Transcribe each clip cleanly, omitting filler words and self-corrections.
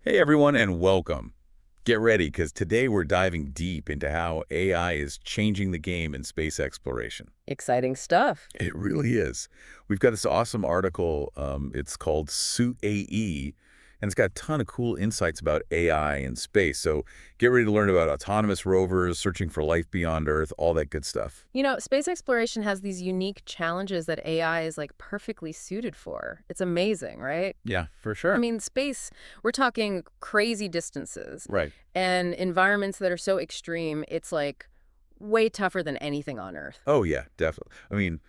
Hey everyone, and welcome. Get ready, because today we're diving deep into how AI is changing the game in space exploration. Exciting stuff. It really is. We've got this awesome article. It's called Suit AE, and it's got a ton of cool insights about AI in space. So get ready to learn about autonomous rovers, searching for life beyond Earth, all that good stuff. Space exploration has these unique challenges that AI is like perfectly suited for. It's amazing, right? Yeah, for I sure. mean, space, we're talking crazy distances Right. and environments that are so extreme, it's like way tougher than anything on Earth. Oh, yeah, definitely. I mean,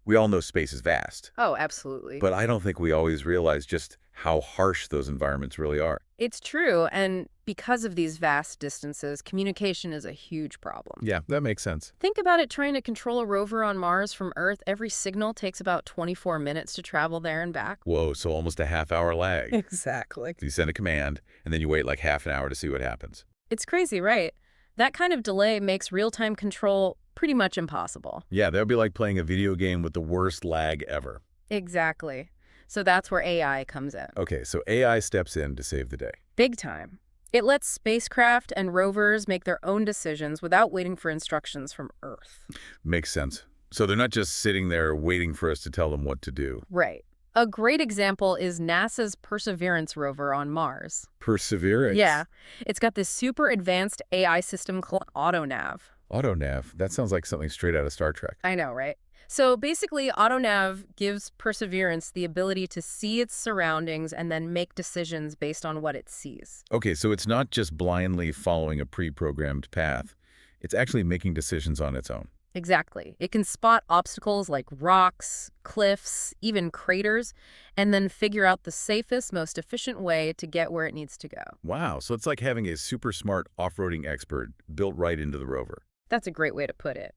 we all know space is vast, Oh, absolutely. but I don't think we always realize just how harsh those environments really are. It's true. And because of these vast distances, communication is a huge problem. Yeah, that makes sense. Think about it trying to control a rover on Mars from Earth. Every signal takes about 24 minutes to travel there and back. Whoa, so almost a half-hour lag. Exactly. You send a command, and then you wait like half an hour to see what happens. It's crazy, right? That kind of delay makes real-time control pretty much impossible. Yeah, that would be like playing a video game with the worst lag ever. Exactly. So that's where AI comes in. Okay, so AI steps in to save the day. Big time. It lets spacecraft and rovers make their own decisions without waiting for instructions from Earth. Makes sense. So they're not just sitting there waiting for us to tell them what to do. Right. A great example is NASA's Perseverance rover on Mars. Perseverance. Yeah, it's got this super advanced AI system called AutoNav. Autonav. That sounds like something straight out of Star Trek. I know, right? So basically, AutoNav gives Perseverance the ability to see its surroundings and then make decisions based on what it sees. Okay, so it's not just blindly following a pre-programmed path. It's actually making decisions on its own. Exactly. It can spot obstacles like rocks, cliffs, even craters, and then figure out the safest, most efficient way to get where it needs to go. Wow, so it's like having a super smart off-roading expert built right into the rover. That's a great way to put it.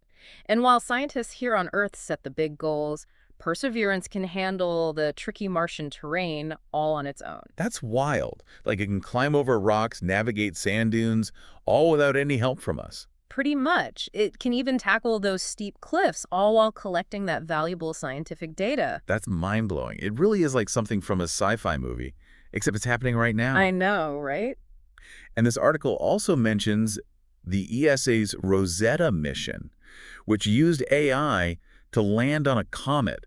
And while scientists here on Earth set the big goals, Perseverance can handle the tricky Martian terrain all on its own. That's wild. Like it can climb over rocks, navigate sand dunes, all without any help from us. Pretty much. It can even tackle those steep cliffs, all while collecting that valuable scientific data. That's mind-blowing. It really is like something from a sci-fi movie, except it's happening right I now. know, right? And this article also mentions the ESA's Rosetta mission, which used AI to land on a comet.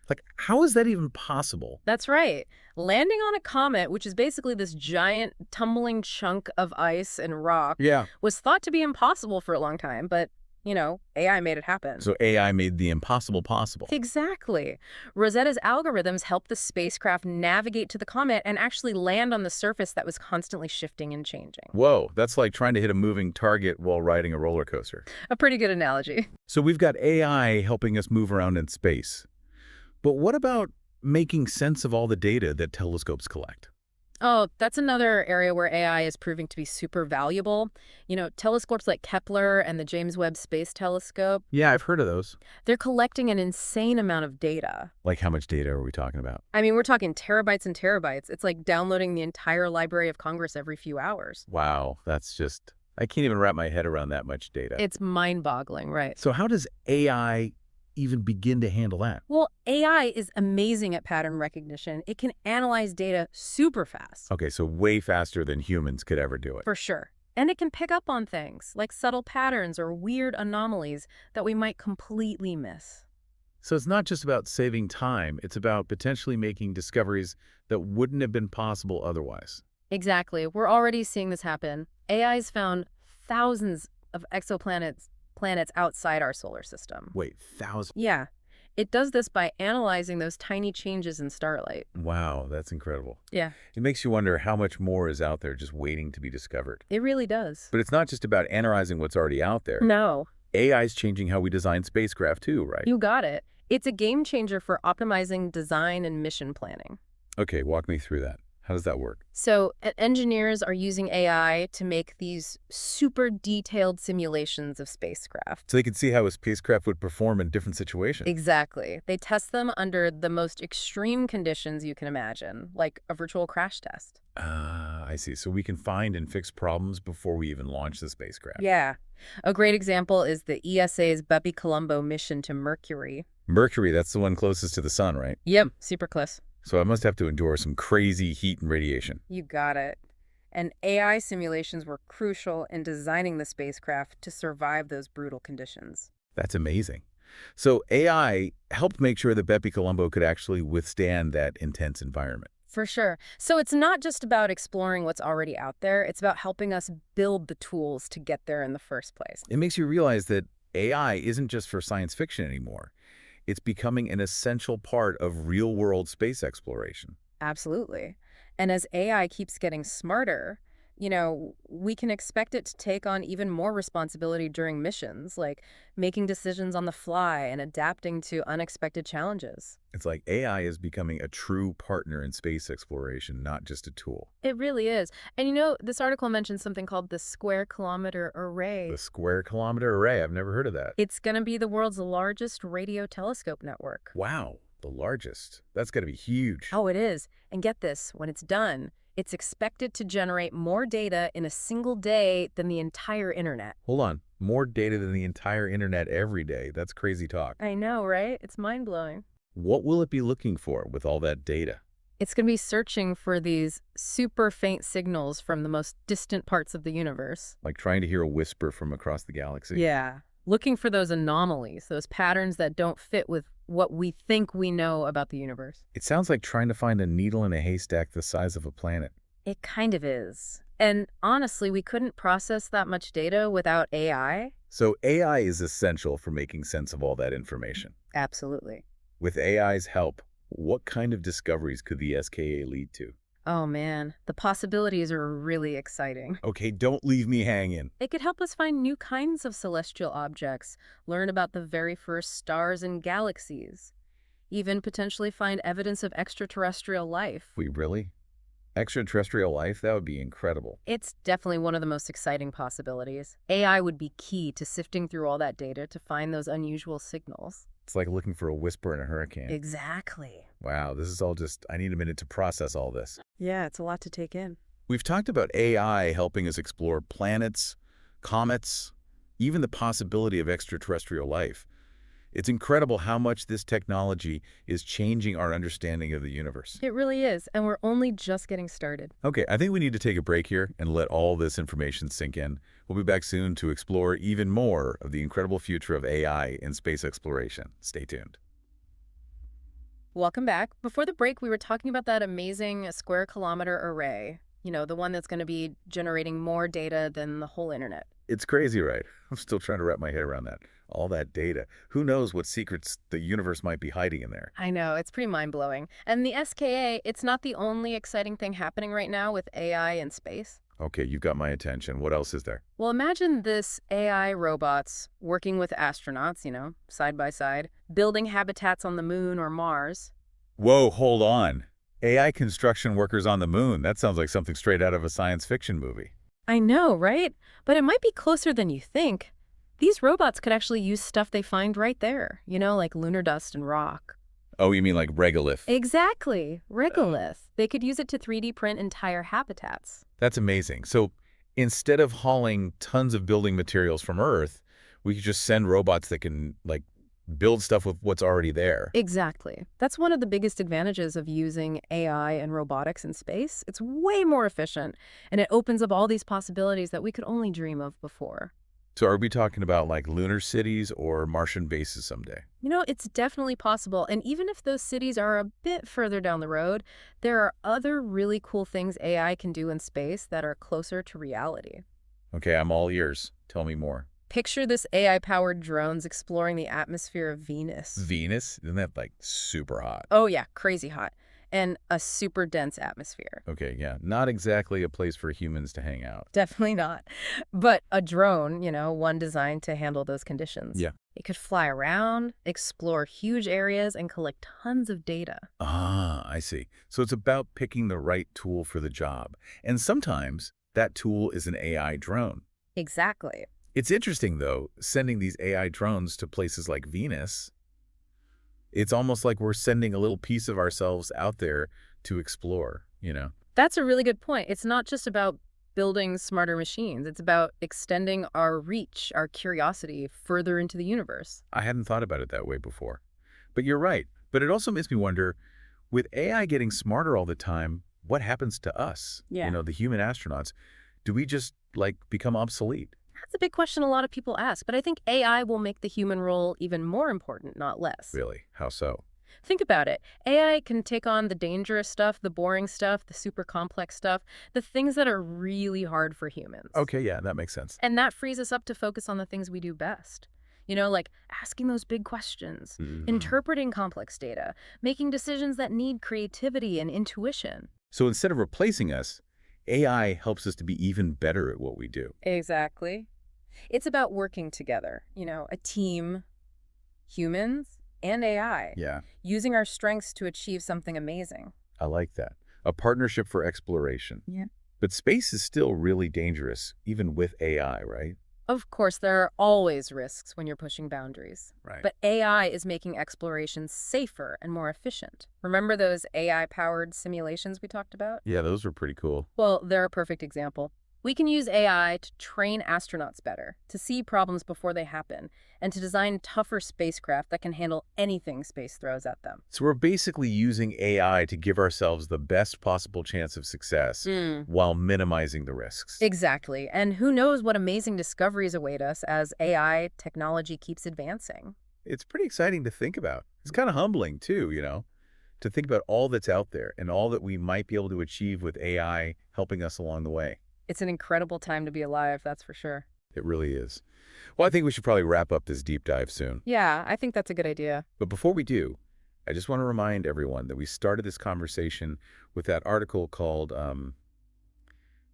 Like, how is that even possible? That's right. Landing on a comet, which is basically this giant tumbling chunk of ice and rock, Yeah. was thought to be impossible for a long time, but, AI made it happen. So AI made the impossible possible. Exactly. Rosetta's algorithms helped the spacecraft navigate to the comet and actually land on the surface that was constantly shifting and changing. Whoa, that's like trying to hit a moving target while riding a roller coaster. A pretty good analogy. So we've got AI helping us move around in space. But what about making sense of all the data that telescopes collect? Oh, that's another area where AI is proving to be super valuable. Telescopes like Kepler and the James Webb Space Telescope, Yeah, I've heard of those. they're collecting an insane amount of data. Like how much data are we talking about? I mean, we're talking terabytes and terabytes. It's like downloading the entire Library of Congress every few hours. Wow, that's just, I can't even wrap my head around that much data. It's mind-boggling, right? So how does AI even begin to handle that? Well, AI is amazing at pattern recognition. It can analyze data super fast, Okay, so way faster than humans could ever do it. for sure. And it can pick up on things like subtle patterns or weird anomalies that we might completely miss. So it's not just about saving time, it's about potentially making discoveries that wouldn't have been possible otherwise. Exactly. We're already seeing this happen. AI's found thousands of planets outside our solar system. Wait, thousands? Yeah. It does this by analyzing those tiny changes in starlight. Wow, that's incredible. Yeah, It makes you wonder how much more is out there just waiting to be discovered. it really does. But it's not just about analyzing what's already out there. No, AI is changing how we design spacecraft too, right? you got it. It's a game changer for optimizing design and mission planning. Okay, walk me through that. How does that work? So engineers are using AI to make these super detailed simulations of spacecraft. So they can see how a spacecraft would perform in different situations. Exactly. They test them under the most extreme conditions you can imagine, like a virtual crash test. Ah, I see. So we can find and fix problems before we even launch the spacecraft. Yeah. A great example is the ESA's Bepi-Colombo mission to Mercury. Mercury, that's the one closest to the sun, right? Yep, super close. So I must have to endure some crazy heat and radiation. You got it. And AI simulations were crucial in designing the spacecraft to survive those brutal conditions. That's amazing. So AI helped make sure that Bepi Colombo could actually withstand that intense environment. For sure. So it's not just about exploring what's already out there, it's about helping us build the tools to get there in the first place. It makes you realize that AI isn't just for science fiction anymore. It's becoming an essential part of real-world space exploration. Absolutely. And as AI keeps getting smarter, we can expect it to take on even more responsibility during missions, like making decisions on the fly and adapting to unexpected challenges. It's like AI is becoming a true partner in space exploration, not just a tool. It really is. And this article mentions something called the Square Kilometer The Array. Square Kilometer Array, I've never heard of that. It's going to be the world's largest radio telescope network. Wow, the largest. That's got to be huge. Oh, it is. And get this, when it's done, it's expected to generate more data in a single day than the entire internet. Hold on, more data than the entire internet every day. That's crazy talk. I know, right? It's mind-blowing. What will it be looking for with all that data? It's going to be searching for these super faint signals from the most distant parts of the universe. Like trying to hear a whisper from across the galaxy. Yeah. Looking for those anomalies, those patterns that don't fit with what we think we know about the universe. It sounds like trying to find a needle in a haystack the size of a planet. It kind of is. And honestly, we couldn't process that much data without AI. So AI is essential for making sense of all that information. Absolutely. With AI's help, what kind of discoveries could the SKA lead to? Oh man, the possibilities are really exciting. Okay, don't leave me hanging. It could help us find new kinds of celestial objects, learn about the very first stars and galaxies, even potentially find evidence of extraterrestrial life. Wait, really? Extraterrestrial life? That would be incredible. It's definitely one of the most exciting possibilities. AI would be key to sifting through all that data to find those unusual signals. It's like looking for a whisper in a hurricane. Exactly. Wow, this is all just, I need a minute to process all this. Yeah, it's a lot to take in. We've talked about AI helping us explore planets, comets, even the possibility of extraterrestrial life. It's incredible how much this technology is changing our understanding of the universe. It really is, and we're only just getting started. Okay, I think we need to take a break here and let all this information sink in. We'll be back soon to explore even more of the incredible future of AI in space exploration. Stay tuned. Welcome back. Before the break, we were talking about that amazing square kilometer array. The one that's going to be generating more data than the whole internet. It's crazy, right? I'm still trying to wrap my head around that. All that data. Who knows what secrets the universe might be hiding in there? I know, it's pretty mind-blowing. And the SKA, it's not the only exciting thing happening right now with AI in space. Okay, you've got my attention. What else is there? Well, imagine this AI robots working with astronauts, side by side, building habitats on the moon or Mars. Whoa, hold on. AI construction workers on the moon. That sounds like something straight out of a science fiction movie. I know, right? But it might be closer than you think. These robots could actually use stuff they find right there, like lunar dust and rock. Oh, you mean like regolith? Exactly, regolith. They could use it to 3D print entire habitats. That's amazing. So instead of hauling tons of building materials from Earth, we could just send robots that can, like, build stuff with what's already there. Exactly. That's one of the biggest advantages of using AI and robotics in space. It's way more efficient, and it opens up all these possibilities that we could only dream of before. So are we talking about like lunar cities or Martian bases someday? It's definitely possible. And even if those cities are a bit further down the road, there are other really cool things AI can do in space that are closer to reality. Okay, I'm all ears. Tell me more. Picture this AI-powered drones exploring the atmosphere of Venus. Venus? Isn't that like super hot? Oh yeah, crazy hot. And a super dense atmosphere. Okay, yeah. Not exactly a place for humans to hang out. Definitely not. But a drone, one designed to handle those conditions. Yeah. It could fly around, explore huge areas, and collect tons of data. Ah, I see. So it's about picking the right tool for the job. And sometimes that tool is an AI drone. Exactly. It's interesting, though, sending these AI drones to places like Venus. It's almost like we're sending a little piece of ourselves out there to explore. That's a really good point. It's not just about building smarter machines. It's about extending our reach, our curiosity further into the universe. I hadn't thought about it that way before. But you're right. But it also makes me wonder, with AI getting smarter all the time, what happens to us? Yeah. The human astronauts. Do we just, like, become obsolete? That's a big question a lot of people ask, but I think AI will make the human role even more important, not less. Really? How so? Think about it. AI can take on the dangerous stuff, the boring stuff, the super complex stuff, the things that are really hard for humans. Okay, yeah, that makes sense. And that frees us up to focus on the things we do best. Like asking those big questions, Mhm. interpreting complex data, making decisions that need creativity and intuition. So instead of replacing us, AI helps us to be even better at what we do. Exactly. It's about working together, a team, humans and AI, Yeah, using our strengths to achieve something amazing. I like that. A partnership for exploration. Yeah. But space is still really dangerous, even with AI, right? Of course, there are always risks when you're pushing boundaries. Right. But AI is making exploration safer and more efficient. Remember those AI-powered simulations we talked about? Yeah, those were pretty cool. Well, they're a perfect example. We can use AI to train astronauts better, to see problems before they happen, and to design tougher spacecraft that can handle anything space throws at them. So we're basically using AI to give ourselves the best possible chance of success Mm. while minimizing the risks. Exactly. And who knows what amazing discoveries await us as AI technology keeps advancing. It's pretty exciting to think about. It's kind of humbling too, to think about all that's out there and all that we might be able to achieve with AI helping us along the way. It's an incredible time to be alive, that's for sure. It really is. Well, I think we should probably wrap up this deep dive soon. Yeah, I think that's a good idea. But before we do, I just want to remind everyone that we started this conversation with that article called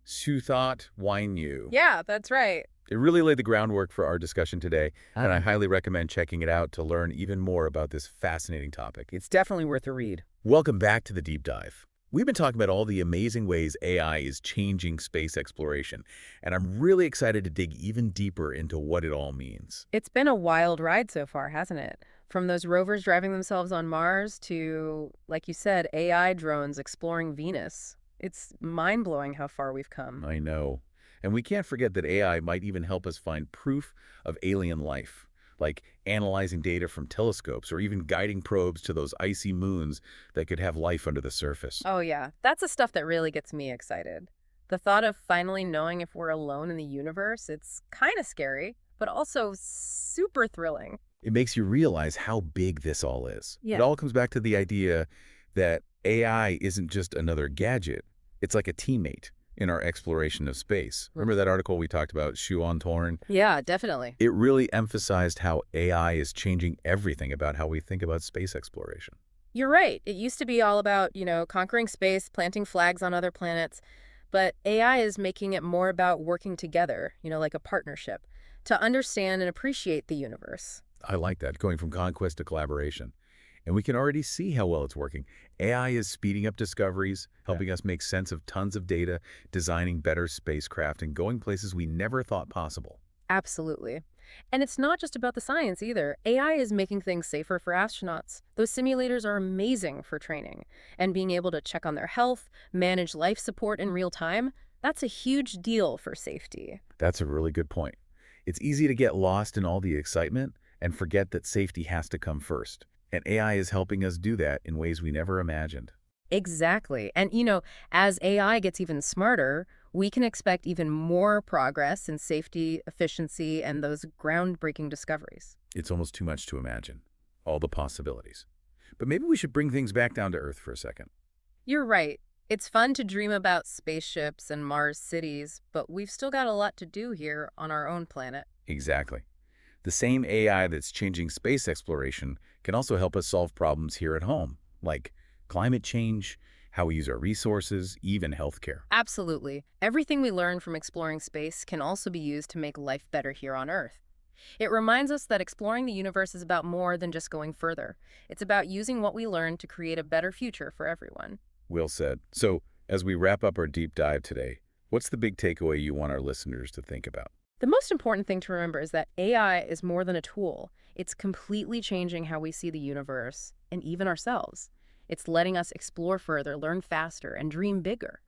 Su Thought Wine You. Yeah, that's right. It really laid the groundwork for our discussion today, and I highly recommend checking it out to learn even more about this fascinating topic. It's definitely worth a read. Welcome back to the deep dive. We've been talking about all the amazing ways AI is changing space exploration, and I'm really excited to dig even deeper into what it all means. It's been a wild ride so far, hasn't it? From those rovers driving themselves on Mars to, like you said, AI drones exploring Venus. It's mind-blowing how far we've come. I know. And we can't forget that AI might even help us find proof of alien life, like analyzing data from telescopes or even guiding probes to those icy moons that could have life under the surface. Oh yeah, that's the stuff that really gets me excited. The thought of finally knowing if we're alone in the universe, it's kind of scary, but also super thrilling. It makes you realize how big this all is. It Yeah. all comes back to the idea that AI isn't just another gadget. It's like a teammate in our exploration of space. Remember that article we talked about, Shu on Torn? Yeah, definitely. It really emphasized how AI is changing everything about how we think about space exploration. You're right. It used to be all about, conquering space, planting flags on other planets, but AI is making it more about working together, like a partnership, to understand and appreciate the universe. I like that, going from conquest to collaboration. And we can already see how well it's working. AI is speeding up discoveries, helping us make sense of tons of data, designing better spacecraft, and going places we never thought possible. Absolutely. And it's not just about the science either. AI is making things safer for astronauts. Those simulators are amazing for training. And being able to check on their health, manage life support in real time, that's a huge deal for safety. That's a really good point. It's easy to get lost in all the excitement and forget that safety has to come first. And AI is helping us do that in ways we never imagined. Exactly. And, as AI gets even smarter, we can expect even more progress in safety, efficiency, and those groundbreaking discoveries. It's almost too much to imagine, all the possibilities. But maybe we should bring things back down to Earth for a second. You're right. It's fun to dream about spaceships and Mars cities, but we've still got a lot to do here on our own planet. Exactly. The same AI that's changing space exploration can also help us solve problems here at home, like climate change, how we use our resources, even healthcare. Absolutely. Everything we learn from exploring space can also be used to make life better here on Earth. It reminds us that exploring the universe is about more than just going further. It's about using what we learn to create a better future for everyone. Well said. So, as we wrap up our deep dive today, what's the big takeaway you want our listeners to think about? The most important thing to remember is that AI is more than a tool. It's completely changing how we see the universe and even ourselves. It's letting us explore further, learn faster, and dream bigger.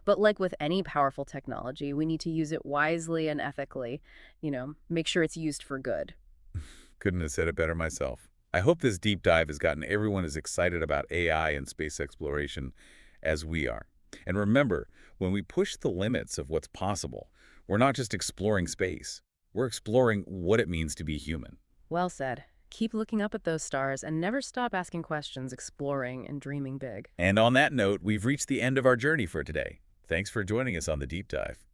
But like with any powerful technology, we need to use it wisely and ethically, make sure it's used for good. Couldn't have said it better myself. I hope this deep dive has gotten everyone as excited about AI and space exploration as we are. And remember, when we push the limits of what's possible, we're not just exploring space. We're exploring what it means to be human. Well said. Keep looking up at those stars and never stop asking questions, exploring, and dreaming big. And on that note, we've reached the end of our journey for today. Thanks for joining us on the deep dive.